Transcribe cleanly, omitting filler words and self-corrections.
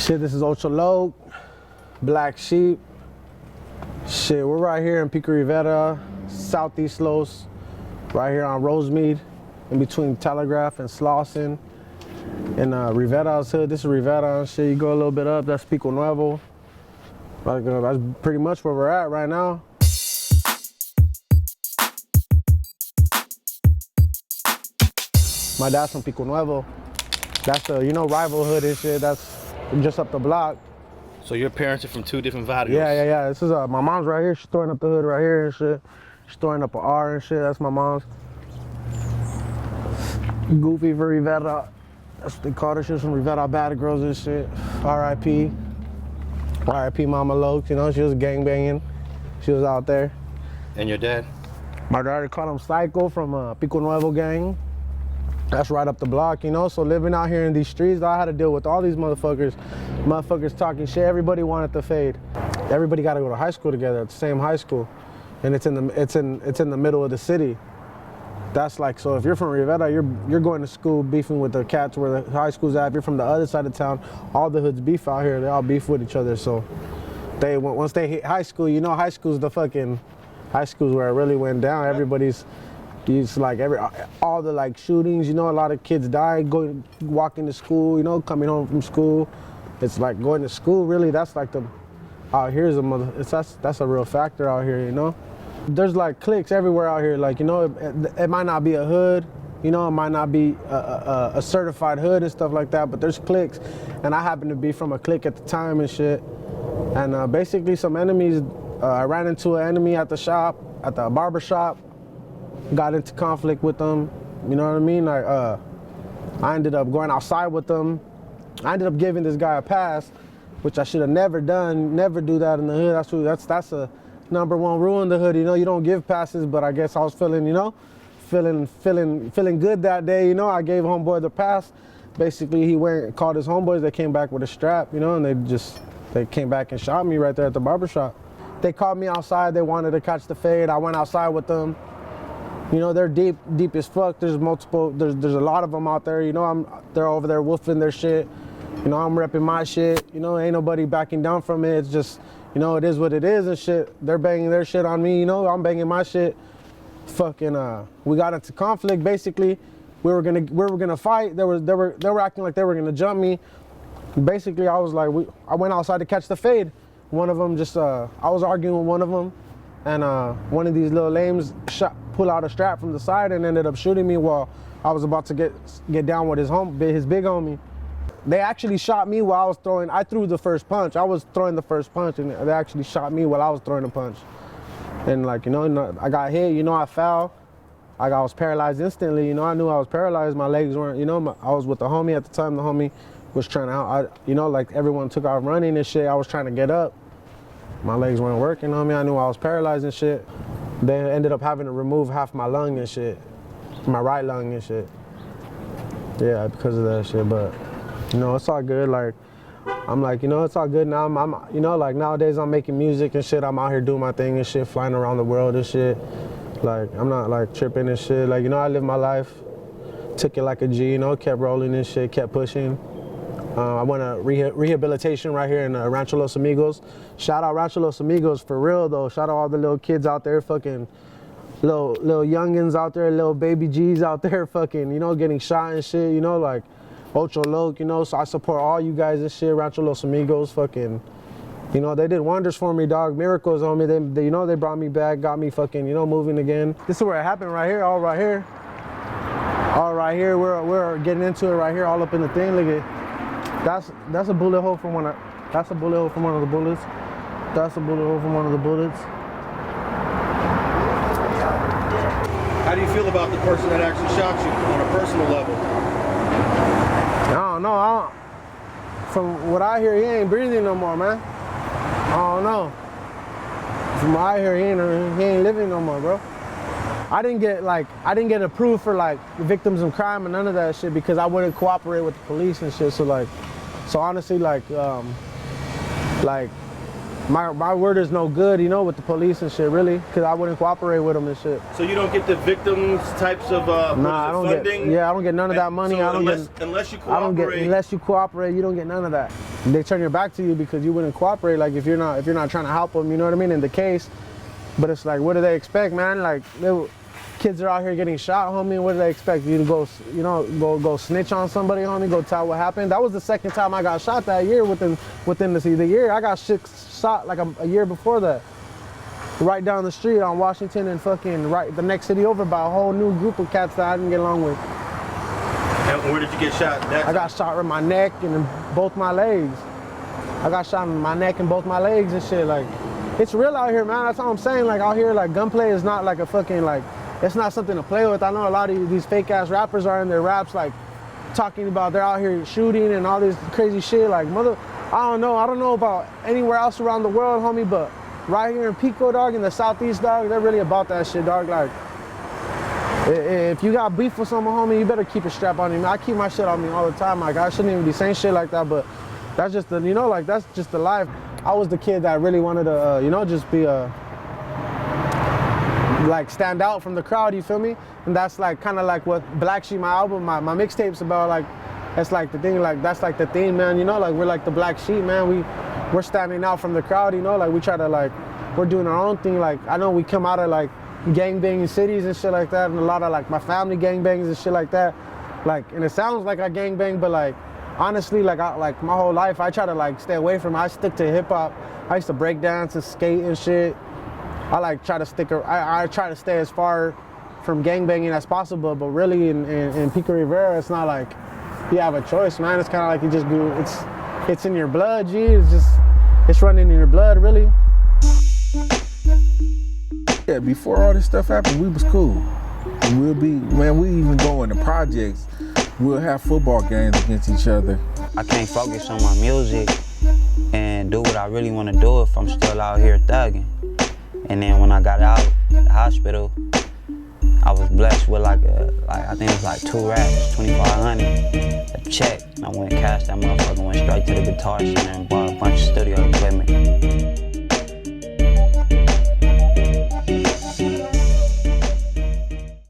Shit, this is Ochoe, Black Sheep. Shit, we're right here in Pico Rivera, Southeast Los, right here on Rosemead, in between Telegraph and Slauson. In Rivera's hood, this is Rivera and shit. You go a little bit up, that's Pico Nuevo. Like, that's pretty much where we're at right now. My dad's from Pico Nuevo. That's the, rival hood and shit. That's just up the block. So your parents are from two different barrios? Yeah. This is my mom's right here. She's throwing up the hood right here and shit. She's throwing up an R and shit. That's my mom's. Goofy for Rivera. That's what they call her. She was from Rivera, bad girls and shit. R.I.P. R.I.P. Mama Lokes, she was gangbanging. She was out there. And your dad? My dad called him Psycho from Pico Nuevo gang. That's right up the block, So living out here in these streets, I had to deal with all these motherfuckers. Motherfuckers talking shit. Everybody wanted to fade. Everybody got to go to high school together at the same high school, and it's in the middle of the city. That's like, so if you're from Rivera, you're going to school beefing with the cats where the high school's at. If you're from the other side of town, all the hoods beef out here. They all beef with each other. So once they hit high school, high school's high school's where it really went down. Everybody's. It's like all the like shootings, a lot of kids die walking to school, coming home from school. It's like going to school, really, that's like out here is that's a real factor out here, There's like cliques everywhere out here, like, it might not be a hood, it might not be a certified hood and stuff like that, but there's cliques. And I happen to be from a clique at the time and shit. And basically some enemies, I ran into an enemy at the barber shop. Got into conflict with them, you know what I mean? I ended up going outside with them. I ended up giving this guy a pass, which I should have never done. Never do that in the hood. That's a #1 rule in the hood. You don't give passes, but I guess I was feeling good that day. I gave homeboy the pass. Basically, he went and called his homeboys. They came back with a strap, and they came back and shot me right there at the barbershop. They called me outside. They wanted to catch the fade. I went outside with them. They're deep as fuck. There's a lot of them out there. They're over there wolfing their shit. I'm repping my shit. Ain't nobody backing down from it. It's just, it is what it is and shit. They're banging their shit on me. I'm banging my shit. Fucking, we got into conflict. Basically, we were gonna fight. They were acting like they were gonna jump me. Basically, I was like, I went outside to catch the fade. One of them I was arguing with one of them, and one of these little lames pull out a strap from the side and ended up shooting me while I was about to get down with his big homie. They actually shot me while I threw the first punch. I was throwing the first punch and they actually shot me while I was throwing the punch. And like, I got hit, I fell. I was paralyzed instantly, I knew I was paralyzed. My legs weren't, I was with the homie at the time. The homie was trying to, like everyone took off running and shit. I was trying to get up. My legs weren't working on me. I knew I was paralyzed and shit. They ended up having to remove half my lung and shit, my right lung and shit. Yeah, because of that shit. But it's all good. Like, I'm like, it's all good now. I'm like nowadays I'm making music and shit. I'm out here doing my thing and shit, flying around the world and shit. Like, I'm not like tripping and shit. Like, I lived my life, took it like a G. Kept rolling and shit, kept pushing. I went to rehabilitation right here in Rancho Los Amigos. Shout out Rancho Los Amigos for real though. Shout out all the little kids out there, fucking little youngins out there, little baby G's out there, fucking, getting shot and shit, like Ochoe Loke, So I support all you guys and shit, Rancho Los Amigos, fucking, they did wonders for me, dog. Miracles on me. They they brought me back, got me fucking, moving again. This is where it happened right here, all right here. All right here, we're getting into it right here, all up in the thing. Look at. That's a bullet hole from one of the bullets. That's a bullet hole from one of the bullets. How do you feel about the person that actually shot you on a personal level? I don't know. From what I hear, he ain't breathing no more, man. I don't know. From what I hear, he ain't living no more, bro. I didn't get approved for like victims of crime and none of that shit because I wouldn't cooperate with the police and shit. So honestly, my word is no good, you know, with the police and shit, really, because I wouldn't cooperate with them and shit. So you don't get the victims types of Nah, I don't funding? I don't get none of that money. So I don't unless you cooperate. Unless you cooperate, you don't get none of that. They turn your back to you because you wouldn't cooperate. Like if you're not trying to help them, you know what I mean, in the case. But it's like, what do they expect, man? Like kids are out here getting shot, homie. What do they expect you to go, you know, go snitch on somebody, homie? Go tell what happened. That was the second time I got shot that year. Within the year, I got shot like a year before that. Right down the street on Washington and fucking right the next city over by a whole new group of cats that I didn't get along with. And where did you get shot? I got shot in my neck and in both my legs. I got shot in my neck and both my legs and shit. Like, it's real out here, man. That's all I'm saying. Like out here, like gunplay is not like a fucking like. It's not something to play with. I know a lot of these fake ass rappers are in their raps like talking about they're out here shooting and all this crazy shit. Like I don't know about anywhere else around the world, homie, but right here in Pico, dog, in the southeast, dog, they're really about that shit, dog. Like, if you got beef with someone, homie, you better keep a strap on you. I keep my shit on me all the time. Like, I shouldn't even be saying shit like that, but that's just the, you know, like that's just the life. I was the kid that really wanted to, you know, just be like stand out from the crowd, you feel me? And that's like kind of like what Black Sheep, my album, my mixtape's about. Like, that's like the thing, like that's like the theme, man, you know, like we're like the Black Sheep, man. We're standing out from the crowd, you know, like we try to like, we're doing our own thing. Like, I know we come out of like gangbanging cities and shit like that, and a lot of like my family gangbangs and shit like that. Like, and it sounds like I gangbang, but like, honestly, like my whole life, I try to like stay away from it. I stick to hip hop. I used to break dance and skate and shit. I like try to I try to stay as far from gangbanging as possible, but really in Pico Rivera, it's not like you have a choice, man. It's kind of like you just do, it's in your blood, G. It's running in your blood, really. Yeah, before all this stuff happened, we was cool. We'll be, man, we even go in the projects. We'll have football games against each other. I can't focus on my music and do what I really want to do if I'm still out here thugging. And then when I got out the hospital, I was blessed with like I think it was like 2 racks, 2,500, a check. And I went and cashed that motherfucker, went straight to the Guitar Center and bought a bunch of studio equipment.